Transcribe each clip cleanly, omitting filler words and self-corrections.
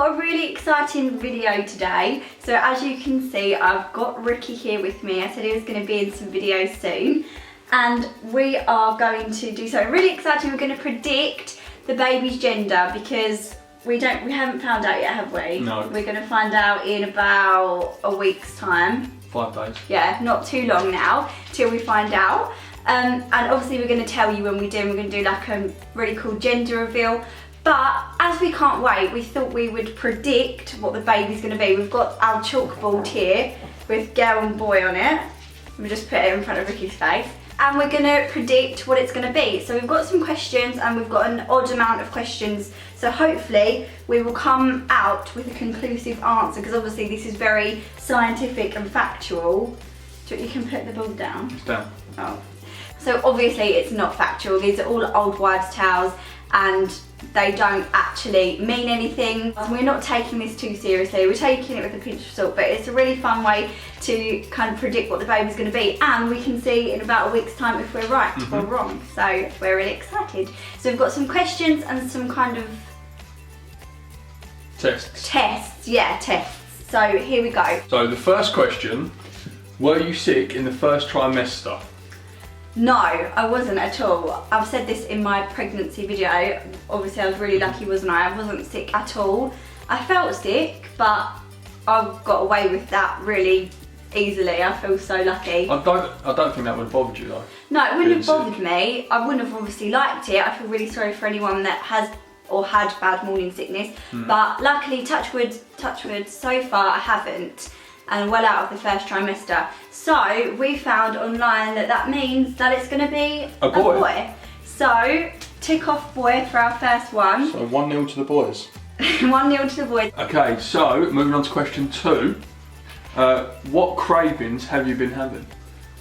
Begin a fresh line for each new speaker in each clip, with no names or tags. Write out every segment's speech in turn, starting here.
got a really exciting video today. So as you can see, I've got Ricky here with me. I said he was going to be in some videos soon. And we are going to do something really exciting. We're going to predict the baby's gender because we haven't found out yet, have we?
No.
We're going to find out in about a week's time.
5 days.
Yeah, not too long now till we find out. And obviously we're going to tell you when we do. We're going to do like a really cool gender reveal. But as we can't wait, we thought we would predict what the baby's going to be. We've got our chalkboard here with girl and boy on it. We just put it in front of Ricky's face. And we're going to predict what it's going to be. So we've got some questions and we've got an odd amount of questions. So hopefully we will come out with a conclusive answer because obviously this is very scientific and factual. So you can put the ball down.
It's down.
Oh. So obviously it's not factual. These are all old wives' tales and they don't actually mean anything. We're not taking this too seriously. We're taking it with a pinch of salt, but it's a really fun way to kind of predict what the baby's going to be, and we can see in about a week's time if we're right or wrong. So we're really excited. So we've got some questions and some kind of tests. Yeah, tests. So here we go.
So the first question: were you sick in the first trimester?
No, I wasn't at all. I've said this in my pregnancy video. Obviously I was really lucky, wasn't I? I wasn't sick at all. I felt sick, but I got away with that really easily. I feel so lucky.
I don't think that would have bothered you though.
No, it wouldn't have bothered me. I wouldn't have obviously liked it. I feel really sorry for anyone that has or had bad morning sickness. But luckily, touch wood, so far I haven't. And well out of the first trimester. So we found online that means that it's going to be
a boy.
So tick off boy for our first one.
So 1-0 to the boys.
1-0 to the boys.
Okay, so moving on to question 2. What cravings have you been having?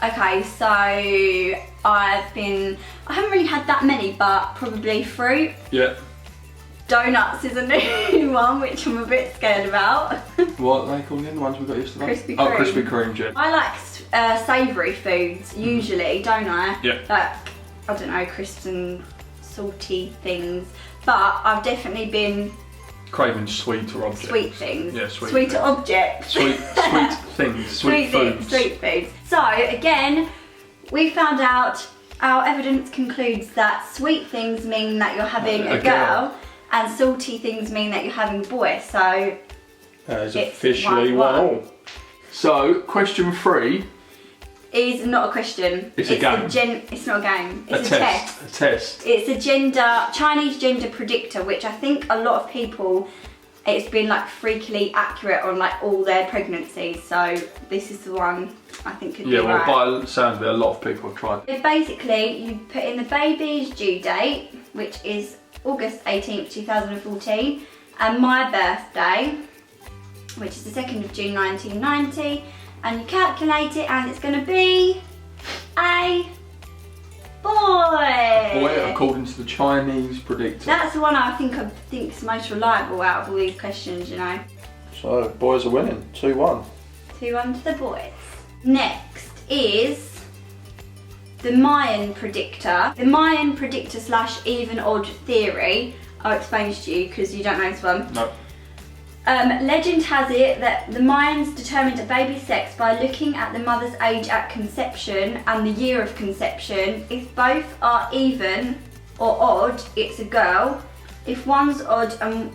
Okay, so I haven't really had that many, but probably fruit.
Yeah.
Donuts is a new one, which I'm a bit scared about.
What are they called again? The ones we got yesterday?
Krispy Kreme.
Oh, Krispy Kreme, yeah.
I like savoury foods, usually, don't I?
Yeah.
Like, I don't know, crisps and salty things. But I've definitely been...
Craving sweeter objects.
Sweet things.
Yeah, sweet
Sweeter
things.
objects.
Sweet things. Sweet foods.
Sweet foods. So, again, we found out our evidence concludes that sweet things mean that you're having a girl. And salty things mean that you're having a boy, so
it's officially 1-1. So, question 3
is not a question.
It's a game.
It's not a game. It's
a test. A test.
It's a Chinese gender predictor, which I think a lot of people, it's been like freakily accurate on like all their pregnancies. So this is the one I think could be right.
Yeah, well, by the sound of it, a lot of people have tried.
So basically, you put in the baby's due date, which is August 18th, 2014, and my birthday, which is the 2nd of June 1990, and you calculate it and it's going to be a boy.
Boy, according to the Chinese predictor.
That's the one I think is most reliable out of all these questions, you know.
So, boys are winning, 2-1.
2-1 to the boys. Next is the Mayan Predictor. The Mayan Predictor / even odd theory. I'll explain this to you because you don't know this one.
No.
Legend has it that the Mayans determined a baby's sex by looking at the mother's age at conception and the year of conception. If both are even or odd, it's a girl. If one's odd and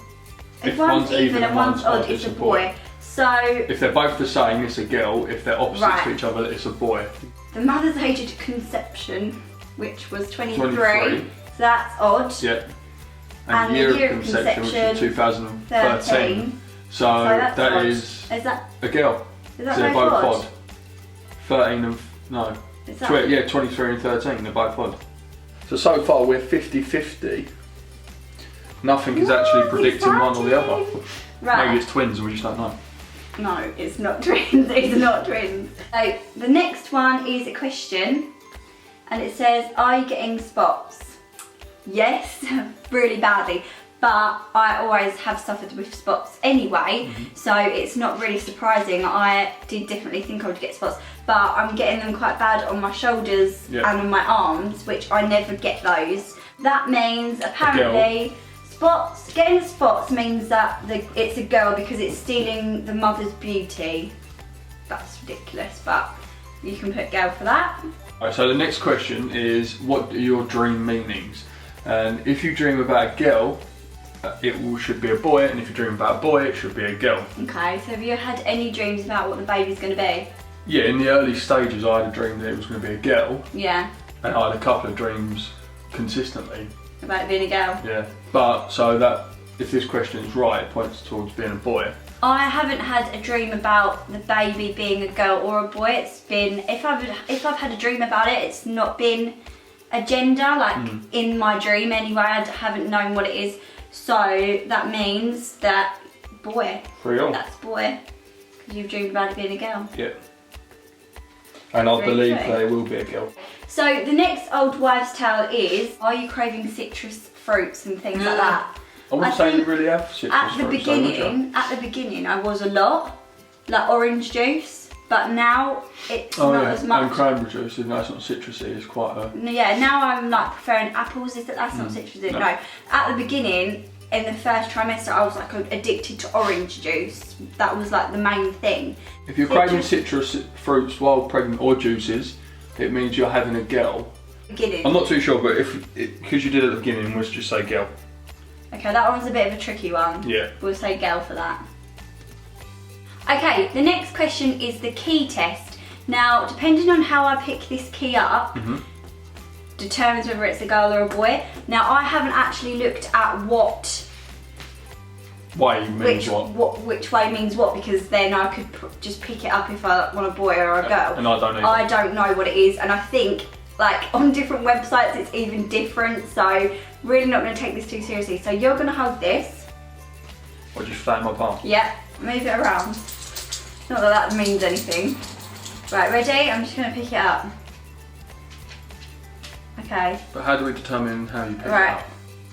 one's even and one's odd, it's a boy. So
if they're both the same, it's a girl. If they're opposite to each other, it's a boy.
The mother's age at conception, which was 23. So that's odd.
Yeah. And the year of conception, which was 2013. So that odd. Is that a girl.
Is that
so they're both
odd?
13 and no. Yeah, 23 and 13. They're both odd. So far we're 50-50. Nothing is actually predicting one or the other.
Right.
Maybe it's twins and we just don't know.
No, it's not twins. It's not twins. So the next one is a question, and it says, "Are you getting spots?" Yes, really badly. But I always have suffered with spots anyway, so it's not really surprising. I did definitely think I would get spots, but I'm getting them quite bad on my shoulders and on my arms, which I never get those. That means apparently spots. Getting the spots means that it's a girl because it's stealing the mother's beauty. That's ridiculous, but you can put girl for that.
Alright, so the next question is, what are your dream meanings? And if you dream about a girl, should be a boy, and if you dream about a boy, it should be a girl.
Okay, so have you had any dreams about what the baby's going to be?
Yeah, in the early stages I had a dream that it was going to be a girl.
Yeah.
And I had a couple of dreams consistently.
About it being a girl?
Yeah. But, so that, if this question is right, it points towards being a boy.
I haven't had a dream about the baby being a girl or a boy. It's been, if I've had a dream about it, it's not been a gender, like in my dream anyway. I haven't known what it is. So that means that boy.
3-all.
That's boy. Because you've dreamed about it being a girl.
Yeah. And I believe
true.
they will be a girl.
So the next old wives' tale is, are you craving citrus fruits and things like that?
I wouldn't say you really have citrus
At the
fruits,
beginning, I was a lot, like orange juice, but now it's not as much.
And cranberry juice, no, it's not citrusy, it's quite a...
Yeah, now I'm like preferring apples. That's not citrusy. No. At the beginning, in the first trimester, I was like addicted to orange juice. That was like the main thing.
If you're craving citrus fruits while pregnant or juices, it means you're having a girl.
Beginning.
I'm not too sure, but because you did at the beginning, let's just say girl.
Okay, that one's a bit of a tricky one.
Yeah.
We'll say girl for that. Okay, the next question is the key test. Now, depending on how I pick this key up, determines whether it's a girl or a boy. Now, I haven't actually looked at which way means what, because then I could just pick it up if I want a boy or a girl.
And I don't either.
I don't know what it is, and I think like on different websites it's even different, so really not going to take this too seriously. So you're going to hold this.
Or just flat my palm?
Yeah, move it around. Not that that means anything. Right, ready? I'm just going to pick it up. Okay.
But how do we determine how you pick it
Right.
up?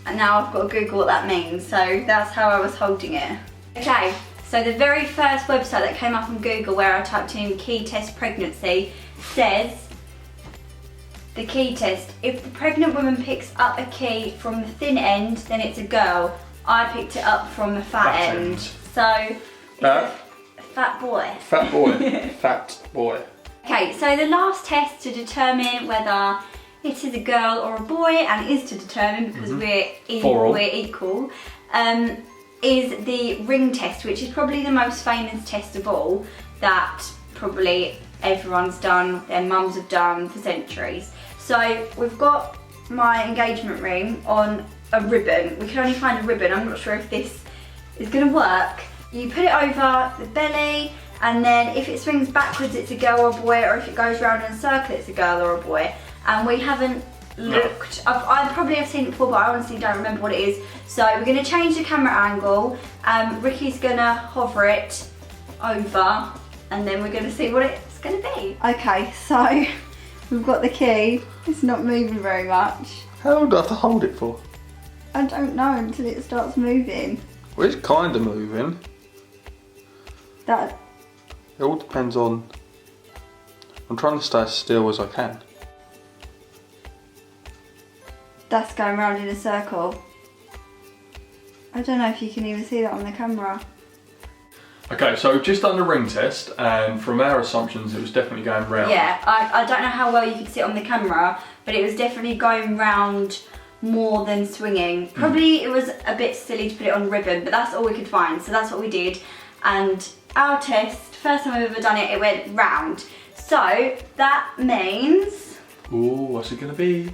And now I've got to Google what that means, so that's how I was holding it. Okay, so the very first website that came up on Google where I typed in key test pregnancy says, the key test, if the pregnant woman picks up a key from the thin end, then it's a girl. I picked it up from the fat end. So, it's a fat boy.
Fat boy. Fat boy.
Okay, so the last test to determine whether it is a girl or a boy, and it is to determine because we're equal, is the ring test, which is probably the most famous test of all that probably everyone's done, their mums have done for centuries. So we've got my engagement ring on a ribbon. We can only find a ribbon. I'm not sure if this is going to work. You put it over the belly, and then if it swings backwards it's a girl or a boy, or if it goes round in a circle it's a girl or a boy. And we haven't looked. I probably have seen it before, but I honestly don't remember what it is. So we're going to change the camera angle. Ricky's going to hover it over, and then we're going to see what it's going to be. Okay, so we've got the key. It's not moving very much.
How long do I have to hold it for?
I don't know until it starts moving.
Well, it's kind of moving.
That.
It all depends on... I'm trying to stay as still as I can.
That's going round in a circle. I don't know if you can even see that on the camera.
Okay, so we've just done the ring test, and from our assumptions it was definitely going round.
Yeah, I don't know how well you could see it on the camera, but it was definitely going round more than swinging. Probably it was a bit silly to put it on ribbon, but that's all we could find, so that's what we did. And our test, first time I've ever done it, it went round. So that means...
Ooh, what's it going to be?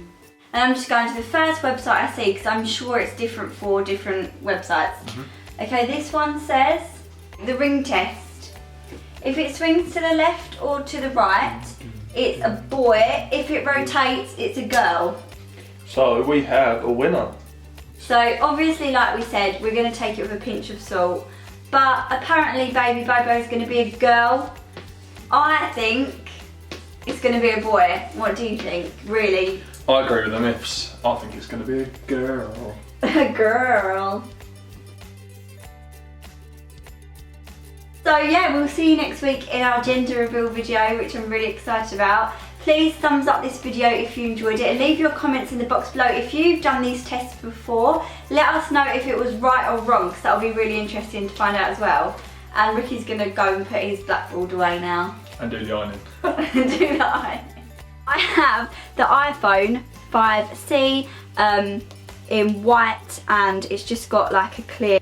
And I'm just going to the first website I see, because I'm sure it's different for different websites. Okay, this one says, the ring test. If it swings to the left or to the right, it's a boy. If it rotates, it's a girl.
So we have a winner.
So obviously, like we said, we're going to take it with a pinch of salt. But apparently Baby Bobo is going to be a girl. I think it's going to be a boy. What do you think, really?
I agree with the myths. I think it's going to be a girl.
A girl. So yeah, we'll see you next week in our gender reveal video, which I'm really excited about. Please thumbs up this video if you enjoyed it and leave your comments in the box below. If you've done these tests before, let us know if it was right or wrong, because that'll be really interesting to find out as well. And Ricky's going to go and put his blackboard away now.
And do the ironing.
Do the ironing. I have the iPhone 5C in white, and it's just got like a clear